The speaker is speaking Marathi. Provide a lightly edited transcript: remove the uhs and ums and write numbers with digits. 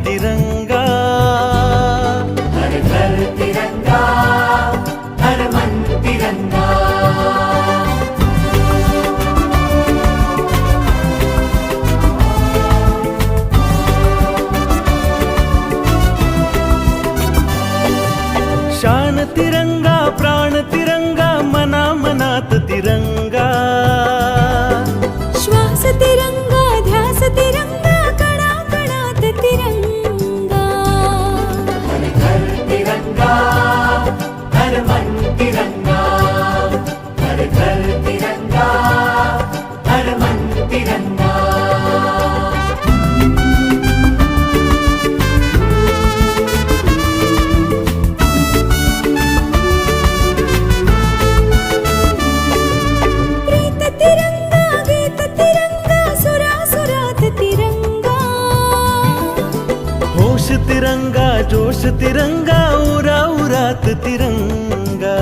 तिरंगा। हर घर तिरंगा, हर मन तिरंगा। शान तिरंगा, प्राण तिरंगा, मना मनात तिरंगा। श्वास तिरंगा, ध्यास तिरंगा, कणा कणात तिरंगा। हर घर तिरंगा, हर मन तिरंगा। हर घर तिरंगा, हर मन तिरंगा। प्रीत तिरंगा, गीत तिरंगा, सुरासुरात तिरंगा। होश तिरंगा, जोश तिरंगा, उरा उरात तिरंगा।